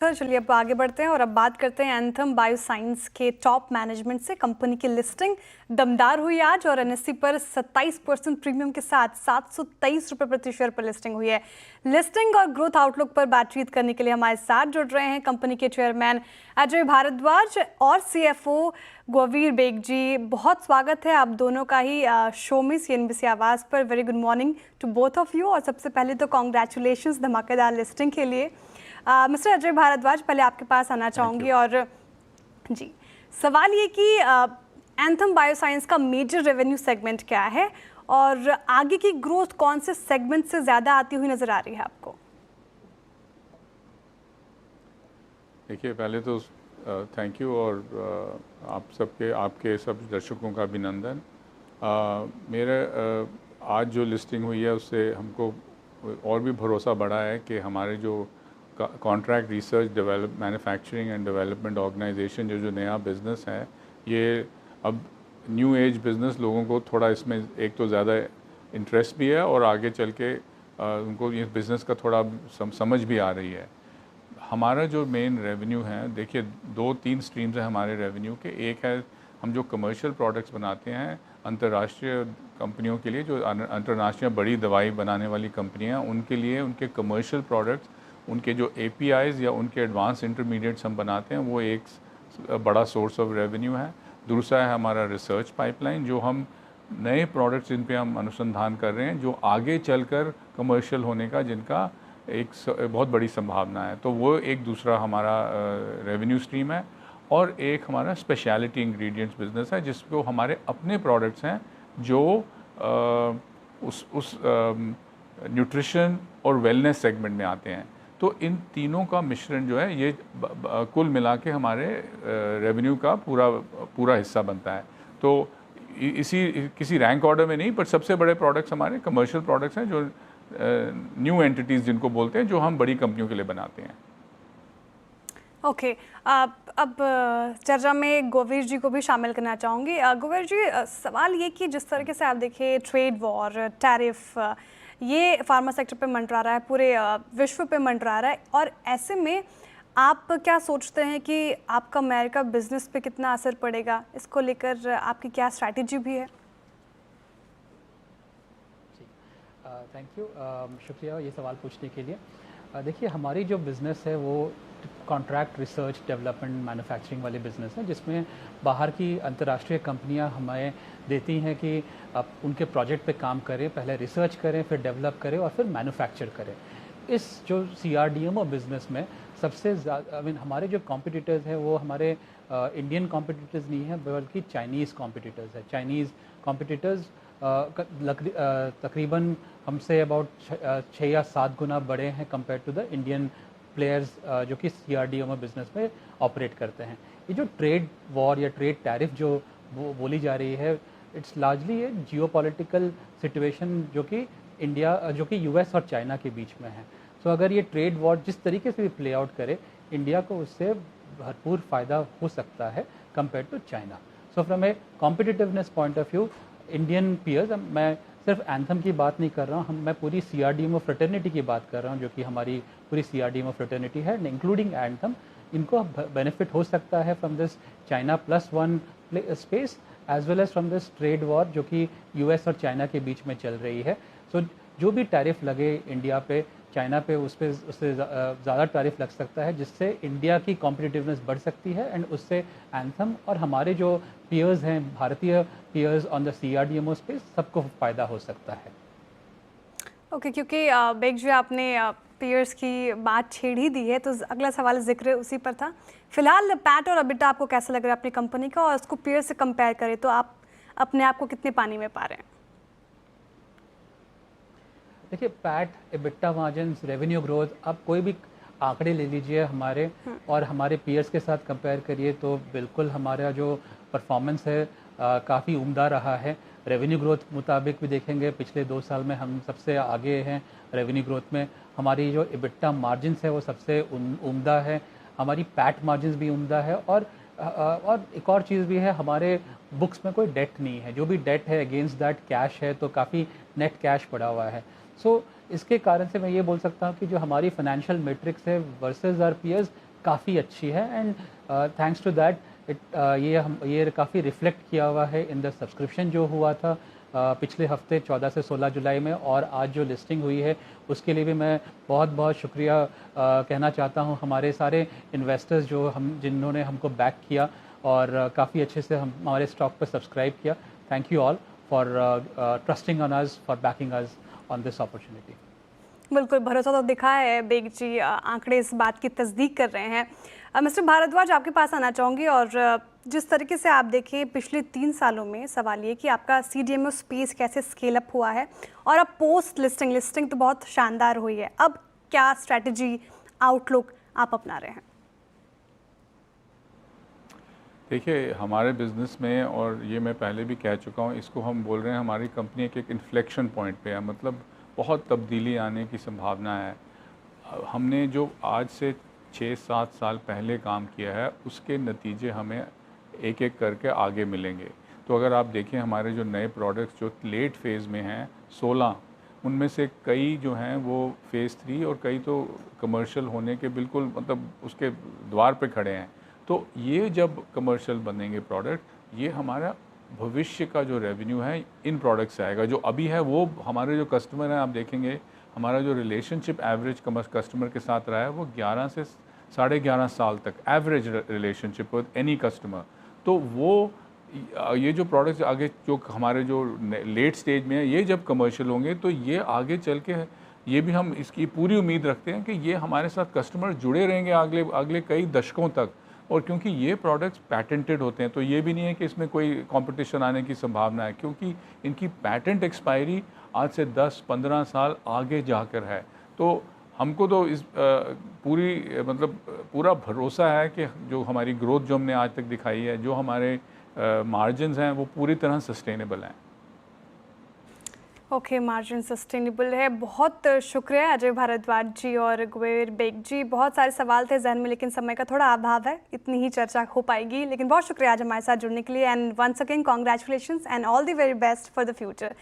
Sir चलिए अब आगे बढ़ते हैं और अब बात करते हैं एंथम बायोसाइंस के टॉप मैनेजमेंट से। कंपनी की लिस्टिंग दमदार हुई आज और एनएससी पर 27% प्रीमियम के साथ 723 रुपये प्रति शेयर पर लिस्टिंग हुई है। लिस्टिंग और ग्रोथ आउटलुक पर बातचीत करने के लिए हमारे साथ जुड़ रहे हैं कंपनी के चेयरमैन अजय भारद्वाज और सीएफओ गौवीर बेग जी। बहुत स्वागत है आप दोनों का ही शो में सीएनबीसी आवाज़ पर। Very good morning to both of you. और सबसे पहले तो कॉन्ग्रेचुलेशंस धमाकेदार लिस्टिंग के लिए। मिस्टर अजय भारद्वाज, पहले आपके पास आना चाहूँगी और जी सवाल ये कि एंथम बायोसाइंस का मेजर रेवेन्यू सेगमेंट क्या है और आगे की ग्रोथ कौन से सेगमेंट से ज़्यादा आती हुई नज़र आ रही है आपको? देखिए, पहले तो थैंक यू और आपके सब दर्शकों का अभिनंदन। मेरे आज जो लिस्टिंग हुई है उससे हमको और भी भरोसा बढ़ा है कि हमारे जो contract research develop manufacturing and development organization जो नया बिज़नेस है, ये अब न्यू एज बिज़नेस लोगों को थोड़ा इसमें एक तो ज़्यादा इंटरेस्ट भी है और आगे चल के उनको इस बिज़नेस का थोड़ा समझ भी आ रही है। हमारा जो मेन रेवेन्यू है, देखिए 2-3 स्ट्रीम्स हैं हमारे रेवेन्यू के। एक है हम जो कमर्शियल प्रोडक्ट्स बनाते हैं अंतर्राष्ट्रीय कंपनियों के लिए, जो अंतर्राष्ट्रीय बड़ी दवाई बनाने वाली कंपनियां, उनके लिए उनके कमर्शियल प्रोडक्ट्स, उनके जो APIs या उनके एडवांस इंटरमीडिएट्स हम बनाते हैं, वो एक बड़ा सोर्स ऑफ रेवेन्यू है। दूसरा है हमारा रिसर्च पाइपलाइन, जो हम नए प्रोडक्ट्स जिन पे हम अनुसंधान कर रहे हैं, जो आगे चलकर कमर्शियल होने का जिनका एक बहुत बड़ी संभावना है, तो वो एक दूसरा हमारा रेवेन्यू स्ट्रीम है। और एक हमारा स्पेशलिटी इंग्रेडिएंट्स बिज़नेस है, जिसको हमारे अपने प्रोडक्ट्स हैं जो उस न्यूट्रिशन और वेलनेस सेगमेंट में आते हैं। तो इन तीनों का मिश्रण जो है, ये कुल मिला के हमारे रेवेन्यू का पूरा हिस्सा बनता है। तो किसी रैंक ऑर्डर में नहीं, पर सबसे बड़े प्रोडक्ट्स हमारे कमर्शियल प्रोडक्ट्स हैं, जो न्यू एंटिटीज़ जिनको बोलते हैं, जो हम बड़ी कंपनियों के लिए बनाते हैं। ओके, अब चर्चा में गौवीर जी को भी शामिल करना चाहूँगी। गौवीर जी, सवाल ये कि जिस तरीके से आप देखिए ट्रेड वॉर, टैरिफ, ये फार्मा सेक्टर पे मंडरा रहा है, पूरे विश्व पे मंडरा रहा है, और ऐसे में आप क्या सोचते हैं कि आपका अमेरिका बिजनेस पे कितना असर पड़ेगा? इसको लेकर आपकी क्या स्ट्रैटेजी भी है? थैंक यू, शुक्रिया ये सवाल पूछने के लिए। देखिए, हमारी जो बिज़नेस है वो कॉन्ट्रैक्ट रिसर्च डेवलपमेंट मैन्युफैक्चरिंग वाली बिज़नेस है, जिसमें बाहर की अंतर्राष्ट्रीय कंपनियां हमें देती हैं कि आप उनके प्रोजेक्ट पे काम करें, पहले रिसर्च करें, फिर डेवलप करें और फिर मैन्युफैक्चर करें। इस जो CRDMO बिज़नेस में सबसे ज़्यादा हमारे जो कॉम्पिटिटर्स हैं वो हमारे इंडियन कॉम्पिटिटर्स नहीं है, बल्कि चाइनीज़ कॉम्पिटिटर्स है। चाइनीज़ कॉम्पिटिटर्स तकरीबन हमसे अबाउट 6 या 7 गुना बड़े हैं compare to the Indian players जो कि CRDMO बिज़नेस में ऑपरेट करते हैं। ये जो ट्रेड वॉर या ट्रेड टैरिफ जो बोली जा रही है, it's largely A geopolitical situation जो कि US और चाइना के बीच में है। सो अगर ये ट्रेड वॉर जिस तरीके से भी प्ले आउट करे, इंडिया को उससे भरपूर फ़ायदा हो सकता है compare to China. So from a competitiveness point of view, Indian peers, मैं सिर्फ एंथम की बात नहीं कर रहा हूँ, मैं पूरी CRDMO फ्रेटर्निटी की बात कर रहा हूँ, जो कि हमारी पूरी CRDMO फ्रेटर्निटी है इंक्लूडिंग एंथम। इनको बेनिफिट हो सकता है from this China +1 space as well as from this trade war जो कि US और चाइना के बीच में चल रही है। सो जो भी टैरिफ लगे इंडिया पे, चाइना पे, उससे ज़्यादा टैरिफ लग सकता है, जिससे इंडिया की कॉम्पिटिटिवनेस बढ़ सकती है एंड उससे एंथम और हमारे जो पीयर्स हैं, भारतीय peers on the CRDMO space, सबको फ़ायदा हो सकता है। ओके, क्योंकि बेग जी आपने पीयर्स की बात छेड़ ही दी है, तो अगला सवाल जिक्र उसी पर था। फिलहाल पैट और EBITDA आपको कैसा लग रहा है अपनी कंपनी का, और उसको पीयर से कंपेयर करें तो आप अपने आप को कितने पानी में पा रहे हैं? देखिए, PAT, EBITDA margins, revenue growth, आप कोई भी आंकड़े ले लीजिए हमारे और हमारे पीयर्स के साथ कंपेयर करिए, तो बिल्कुल हमारा जो परफॉर्मेंस है काफ़ी उम्दा रहा है। रेवेन्यू ग्रोथ मुताबिक भी देखेंगे, पिछले 2 साल में हम सबसे आगे हैं रेवेन्यू ग्रोथ में। हमारी जो EBITDA मार्जिन्स है वो सबसे उम्दा है, हमारी पैट मार्जिन्स भी उम्दा है, और एक और चीज़ भी है, हमारे बुक्स में कोई डेट नहीं है। जो भी डेट है अगेंस्ट दैट कैश है, तो काफ़ी नेट कैश पड़ा हुआ है। सो इसके कारण से मैं ये बोल सकता हूँ कि जो हमारी फाइनेंशियल मैट्रिक्स है वर्सेस आवर पीयर्स काफ़ी अच्छी है एंड थैंक्स टू दैट ये काफ़ी रिफ्लेक्ट किया हुआ है इन द सब्सक्रिप्शन जो हुआ था पिछले हफ्ते 14 से 16 जुलाई में, और आज जो लिस्टिंग हुई है उसके लिए भी मैं बहुत बहुत शुक्रिया कहना चाहता हूं हमारे सारे इन्वेस्टर्स जिन्होंने हमको बैक किया और काफ़ी अच्छे से हमारे स्टॉक पर सब्सक्राइब किया. Thank you all for trusting on us, for banking us on this opportunity. बिल्कुल, भरोसा तो दिखा है. बेग जी आंकड़े इस बात की तस्दीक कर रहे हैं. मिस्टर भारद्वाज, आपके पास आना चाहूँगी. और जिस तरीके से आप देखें पिछले 3 सालों में, सवाल ये कि आपका CDMO स्पेस कैसे स्केल अप हुआ है, और अब पोस्ट लिस्टिंग तो बहुत शानदार हुई है. अब क्या स्ट्रैटेजी, आउटलुक आप अपना रहे हैं? देखिए, हमारे बिज़नेस में, और ये मैं पहले भी कह चुका हूँ, इसको हम बोल रहे हैं हमारी कंपनी एक इन्फ्लेक्शन पॉइंट पे है. मतलब बहुत तब्दीली आने की संभावना है. हमने जो आज से 6-7 साल पहले काम किया है उसके नतीजे हमें एक एक करके आगे मिलेंगे. तो अगर आप देखें हमारे जो नए प्रोडक्ट्स जो लेट फेज़ में हैं 16, उनमें से कई जो हैं वो फ़ेज़ 3 और कई तो कमर्शियल होने के बिल्कुल मतलब उसके द्वार पे खड़े हैं. तो ये जब कमर्शियल बनेंगे प्रोडक्ट, ये हमारा भविष्य का जो रेवेन्यू है इन प्रोडक्ट से आएगा. जो अभी है वो हमारे जो कस्टमर हैं, आप देखेंगे हमारा जो रिलेशनशिप एवरेज कस्टमर के साथ रहा है वो 11 से 11.5 साल तक average relationship with any customer. तो वो ये जो प्रोडक्ट्स आगे जो हमारे जो लेट स्टेज में है, ये जब कमर्शियल होंगे तो ये आगे चल के, ये भी हम इसकी पूरी उम्मीद रखते हैं कि ये हमारे साथ कस्टमर जुड़े रहेंगे अगले कई दशकों तक. और क्योंकि ये प्रोडक्ट्स पैटेंटेड होते हैं तो ये भी नहीं है कि इसमें कोई कंपटीशन आने की संभावना है, क्योंकि इनकी पैटेंट एक्सपायरी आज से 10-15 साल आगे जाकर है. तो हमको तो इस पूरा भरोसा है कि जो हमारी ग्रोथ जो हमने आज तक दिखाई है, जो हमारे मार्जिन्स हैं वो पूरी तरह सस्टेनेबल हैं. ओके, मार्जिन सस्टेनेबल है. बहुत शुक्रिया अजय भारद्वाज जी और कुबेर बेग जी. बहुत सारे सवाल थे जहन में, लेकिन समय का थोड़ा अभाव है, इतनी ही चर्चा हो पाएगी. लेकिन बहुत शुक्रिया आज हमारे साथ जुड़ने के लिए. And once again congratulations and all the very best for the future.